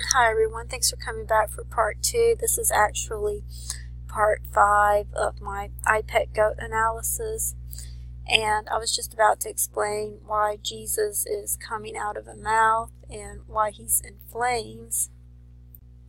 Hi everyone, thanks for coming back for part 2. This is actually part 5 of my iPet goat analysis, and I was just about to explain why Jesus is coming out of a mouth and why he's in flames.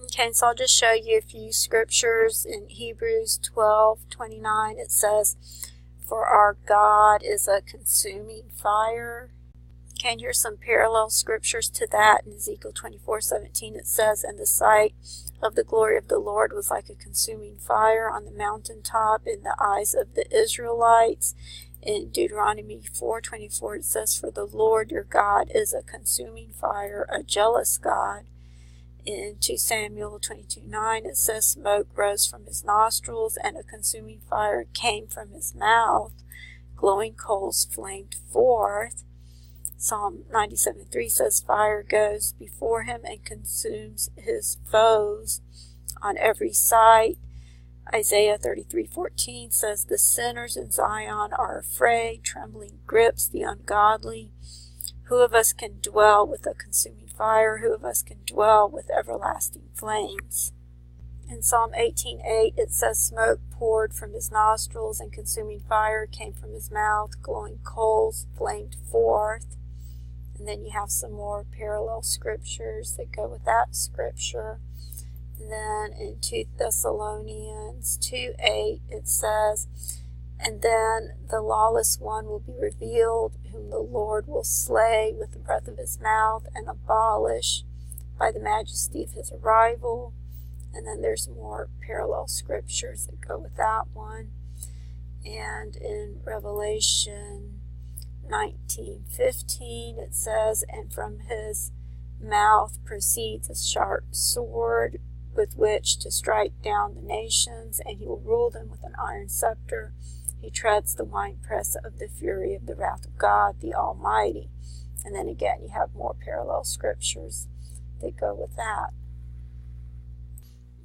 Okay, so I'll just show you a few scriptures. In Hebrews 12:29 it says, "For our God is a consuming fire." Okay, and here's some parallel scriptures to that. In Ezekiel 24:17 it says, "And the sight of the glory of the Lord was like a consuming fire on the mountaintop in the eyes of the Israelites." In Deuteronomy 4:24 it says, "For the Lord your God is a consuming fire, a jealous God." In 2 Samuel 22:9 it says, "Smoke rose from his nostrils and a consuming fire came from his mouth. Glowing coals flamed forth." Psalm 97:3 says, "Fire goes before him and consumes his foes on every side." Isaiah 33:14 says, "The sinners in Zion are afraid, trembling grips the ungodly. Who of us can dwell with a consuming fire? Who of us can dwell with everlasting flames?" In Psalm 18:8 it says, "Smoke poured from his nostrils and consuming fire came from his mouth. Glowing coals flamed forth." And then you have some more parallel scriptures that go with that scripture. And then in 2 Thessalonians 2:8 it says, "And then the lawless one will be revealed, whom the Lord will slay with the breath of his mouth and abolish by the majesty of his arrival." And then there's more parallel scriptures that go with that one. And in Revelation 19:15 it says, "And from his mouth proceeds a sharp sword with which to strike down the nations, and he will rule them with an iron scepter. He treads the winepress of the fury of the wrath of God, the Almighty." And then again you have more parallel scriptures that go with that.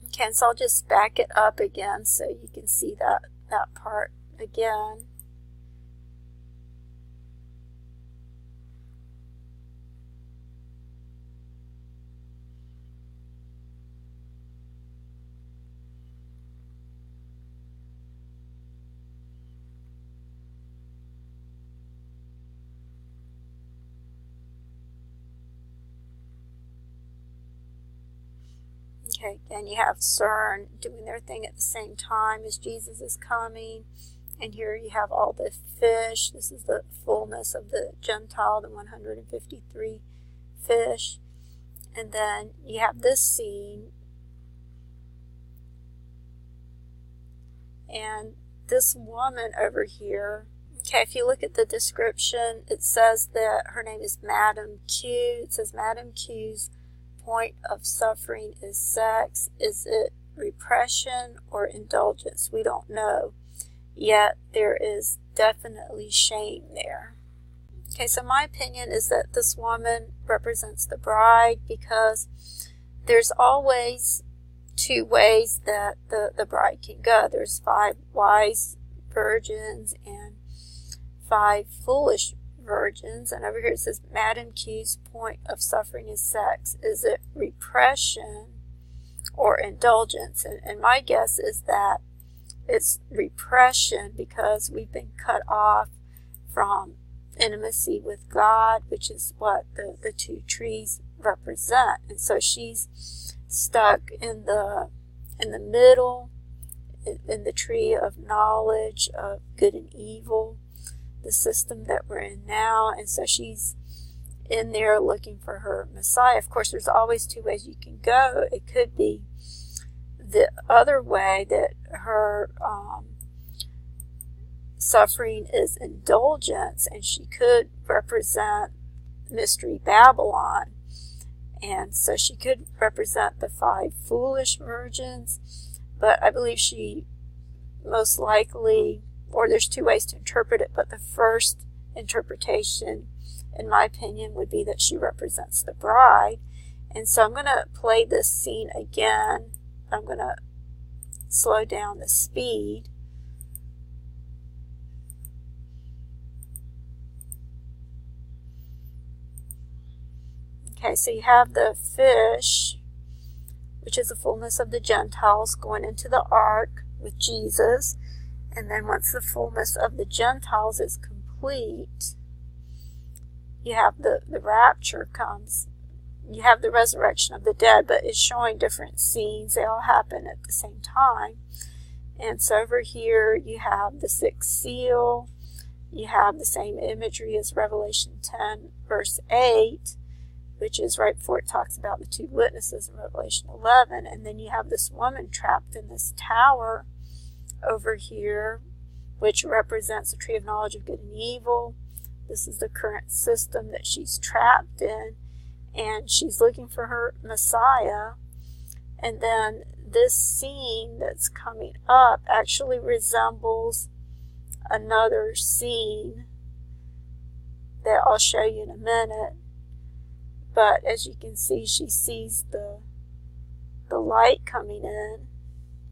Okay, so I'll just back it up again so you can see that part again. Okay, then you have CERN doing their thing at the same time as Jesus is coming. And here you have all the fish. This is the fullness of the Gentile, the 153 fish. And then you have this scene. And this woman over here, okay, if you look at the description, it says that her name is Madame Q. It says Madame Q's point of suffering is sex. Is it repression or indulgence? We don't know. Yet there is definitely shame there. Okay, so my opinion is that this woman represents the bride, because there's always two ways that the bride can go. There's 5 wise virgins and 5 foolish virgins. And over here it says Madame Q's point of suffering is sex. Is it repression or indulgence? And my guess is that it's repression, because we've been cut off from intimacy with God, which is what the 2 trees represent. And so she's stuck in the middle, in the tree of knowledge of good and evil, the system that we're in now. And so she's in there looking for her Messiah. Of course, there's always 2 ways you can go. It could be the other way, that her suffering is indulgence, and she could represent Mystery Babylon. And so she could represent the 5 foolish virgins, but I believe she most likely, or there's 2 ways to interpret it, but the first interpretation, in my opinion, would be that she represents the bride. And so I'm going to play this scene again. I'm going to slow down the speed. Okay, so you have the fish which is the fullness of the Gentiles going into the ark with Jesus. And then once the fullness of the Gentiles is complete, you have the rapture comes. You have the resurrection of the dead, but it's showing different scenes. They all happen at the same time. And so over here you have the sixth seal. You have the same imagery as Revelation 10 verse 8, which is right before it talks about the two witnesses in Revelation 11. And then you have this woman trapped in this tower over here, which represents the tree of knowledge of good and evil. This is the current system that she's trapped in, and she's looking for her Messiah. And then this scene that's coming up actually resembles another scene that I'll show you in a minute. But as you can see, she sees the light coming in,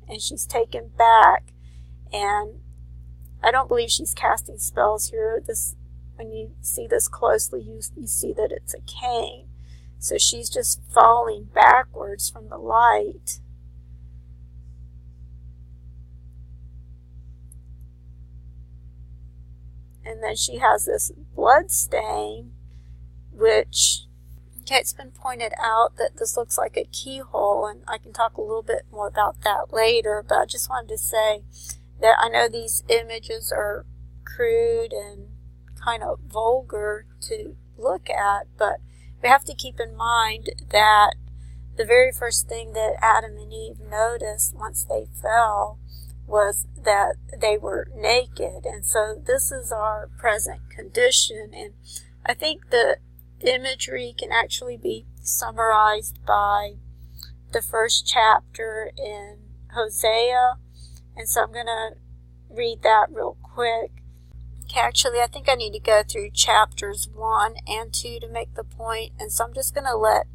and she's taken back. And I don't believe she's casting spells here. When you see this closely, you see that it's a cane. So she's just falling backwards from the light. And then she has this blood stain, which, okay, it's been pointed out that this looks like a keyhole, and I can talk a little bit more about that later, but I just wanted to say that I know these images are crude and kind of vulgar to look at, but we have to keep in mind that the very first thing that Adam and Eve noticed once they fell was that they were naked. And so this is our present condition. And I think the imagery can actually be summarized by the first chapter in Hosea. And so I'm going to read that real quick. Okay, actually, I think I need to go through chapters 1 and 2 to make the point. And so I'm just going to let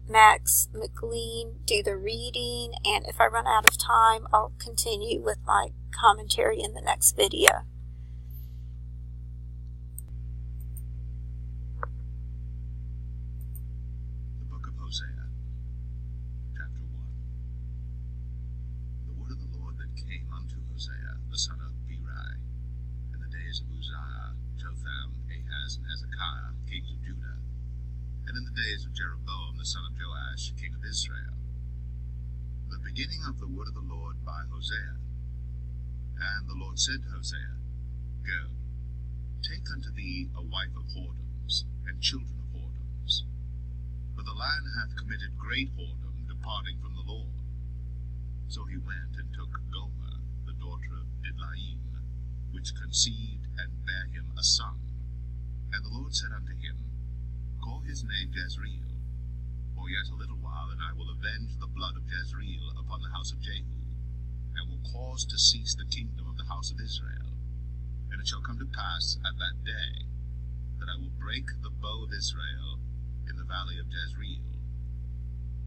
Max McLean do the reading. And if I run out of time, I'll continue with my commentary in the next video. The Book of Hosea, Chapter 1. The word of the Lord that came unto Hosea, the son of Beeri, in the days of Uzziah, Jotham, Ahaz, and Hezekiah, kings of Judah, and in the days of Jeroboam, the son of Joash, king of Israel. The beginning of the word of the Lord by Hosea. And the Lord said to Hosea, Go, take unto thee a wife of whoredoms, and children of whoredoms. For the land hath committed great whoredom, departing from the Lord. So he went and took Gomer, the daughter of Diblaim, which conceived and bare him a son. And the Lord said unto him, Call his name Jezreel, for yet a little while, and I will avenge the blood of Jezreel upon the house of Jehu, and will cause to cease the kingdom of the house of Israel. And it shall come to pass at that day, that I will break the bow of Israel in the valley of Jezreel.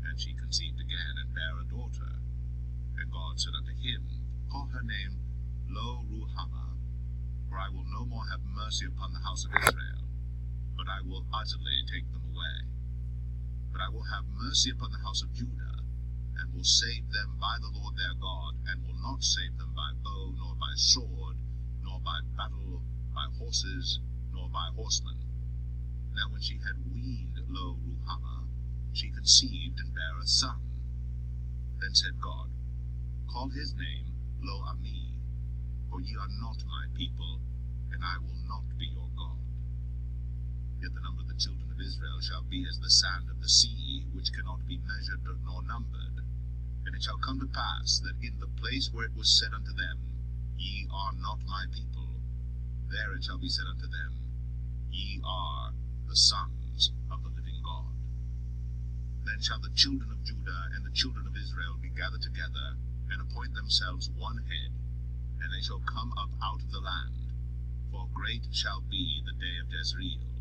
And she conceived again, and bare a daughter. And God said unto him, Call her name Lo-Ruhamah, for I will no more have mercy upon the house of Israel, but I will utterly take them away. But I will have mercy upon the house of Judah, and will save them by the Lord their God, and will not save them by bow, nor by sword, nor by battle, by horses, nor by horsemen. Now when she had weaned Lo-Ruhamah, she conceived and bare a son. Then said God, Call his name Lo-Ammi, for ye are not my people, and I will not be your God. Yet the number of the children of Israel shall be as the sand of the sea, which cannot be measured nor numbered. And it shall come to pass that in the place where it was said unto them, Ye are not my people, there it shall be said unto them, Ye are the sons of the living God. Then shall the children of Judah and the children of Israel be gathered together, and appoint themselves one head, and they shall come up out of the land, for great shall be the day of Jezreel.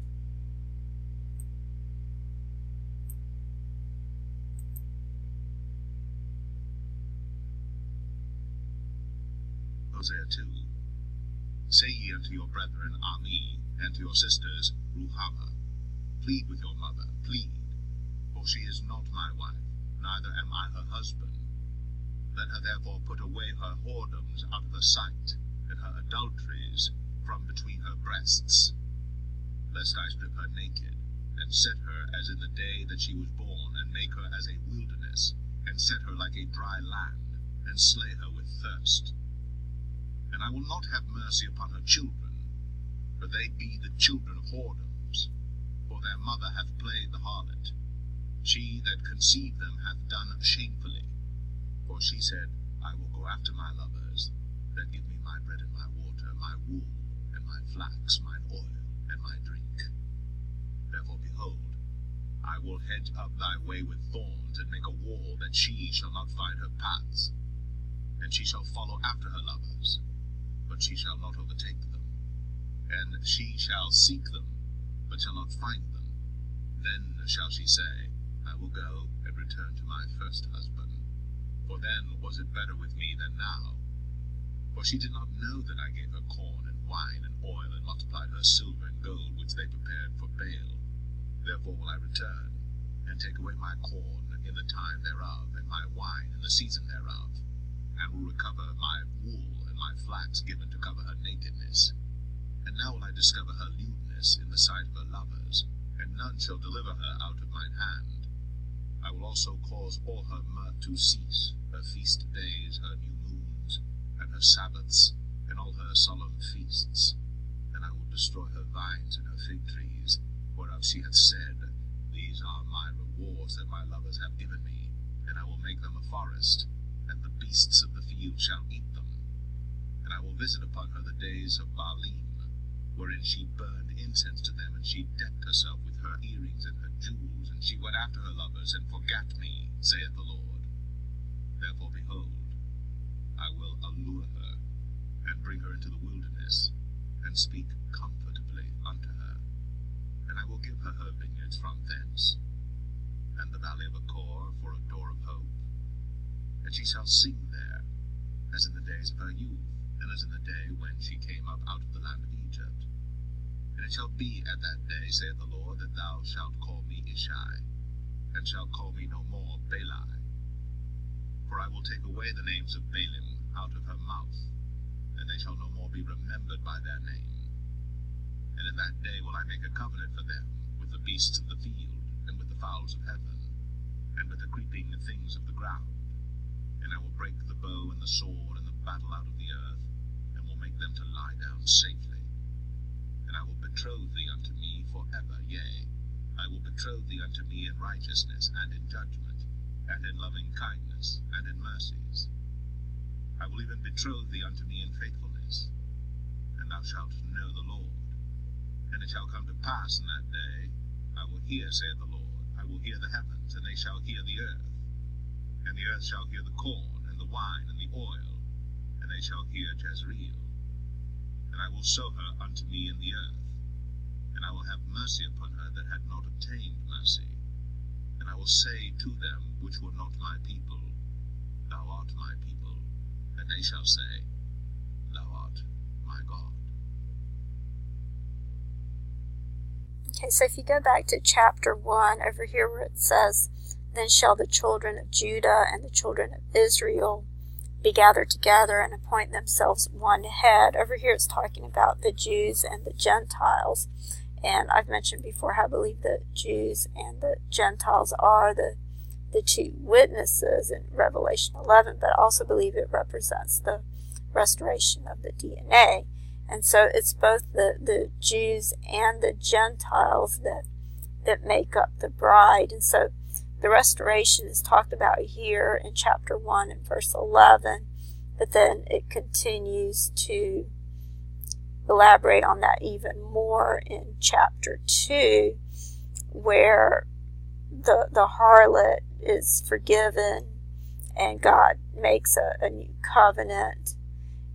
Hosea 2. Say ye unto your brethren, Ammi, and to your sisters, Ruhamah, Plead with your mother, plead, for she is not my wife, neither am I her husband. Let her therefore put away her whoredoms out of her sight, and her adulteries from between her breasts, lest I strip her naked, and set her as in the day that she was born, and make her as a wilderness, and set her like a dry land, and slay her with thirst. And I will not have mercy upon her children, for they be the children of whoredoms, for their mother hath played the harlot. She that conceived them hath done shamefully. For she said, I will go after my lovers, that give me my bread and my water, my wool, and my flax, mine oil, and my drink. Therefore, behold, I will hedge up thy way with thorns, and make a wall that she shall not find her paths. And she shall follow after her lovers, but she shall not overtake them. And she shall seek them, but shall not find them. Then shall she say, I will go and return to my first husband. For then was it better with me than now. For she did not know that I gave her corn and wine and oil, and multiplied her silver and gold, which they prepared for Baal. Therefore will I return, and take away my corn in the time thereof, and my wine in the season thereof, and will recover my wool and my flax given to cover her nakedness. And now will I discover her lewdness in the sight of her lovers, and none shall deliver her out of mine hand. I will also cause all her mirth to cease, her feast days, her new moons, and her Sabbaths, and all her solemn feasts. And I will destroy her vines and her fig trees, whereof she hath said, These are my rewards that my lovers have given me, and I will make them a forest, and the beasts of the field shall eat them. And I will visit upon her the days of Baalim, wherein she burned incense to them, and she decked herself with her earrings and her jewels, and she went after her lovers, and forgat me, saith the Lord. Therefore, behold, I will allure her, and bring her into the wilderness, and speak comfortably unto her. And I will give her her vineyards from thence, and the valley of Achor for a door of hope. And she shall sing there, as in the days of her youth, and as in the day when she came up out of the land of Egypt. And it shall be at that day, saith the Lord, that thou shalt call me Ishai, and shalt call me no more Baali. For I will take away the names of Baalim out of her mouth, and they shall no more be remembered by their name. And in that day will I make a covenant for them with the beasts of the field, and with the fowls of heaven, and with the creeping things of the ground. And I will break the bow and the sword and the battle out of the earth, and will make them to lie down safely. And I will betroth thee unto me for ever, yea, I will betroth thee unto me in righteousness, and in judgment, and in loving kindness, and in mercies. I will even betroth thee unto me in faithfulness, and thou shalt know the Lord. And it shall come to pass in that day, I will hear, saith the Lord, I will hear the heavens, and they shall hear the earth. And the earth shall hear the corn, and the wine, and the oil, and they shall hear Jezreel. And I will sow her unto me in the earth, and I will have mercy upon her that had not obtained mercy. And I will say to them which were not my people, Thou art my people, and they shall say, Thou art my God. Okay, so if you go back to chapter 1, over here where it says, Then shall the children of Judah and the children of Israel be gathered together and appoint themselves one head. Over here it's talking about the Jews and the Gentiles. And I've mentioned before how I believe the Jews and the Gentiles are the two witnesses in Revelation 11, but I also believe it represents the restoration of the DNA. And so it's both the Jews and the Gentiles that make up the bride. And so the restoration is talked about here in chapter 1 and verse 11, but then it continues to elaborate on that even more in chapter 2, where the harlot is forgiven and God makes a new covenant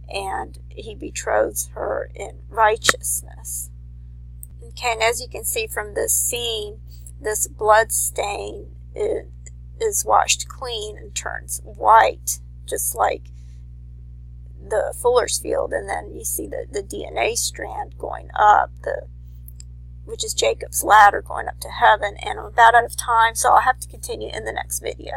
and he betroths her in righteousness. Okay, and as you can see from this scene, this blood stain is washed clean and turns white, just like the fuller's field. And then you see the DNA strand going up, which is Jacob's ladder going up to heaven. And I'm about out of time, so I'll have to continue in the next video.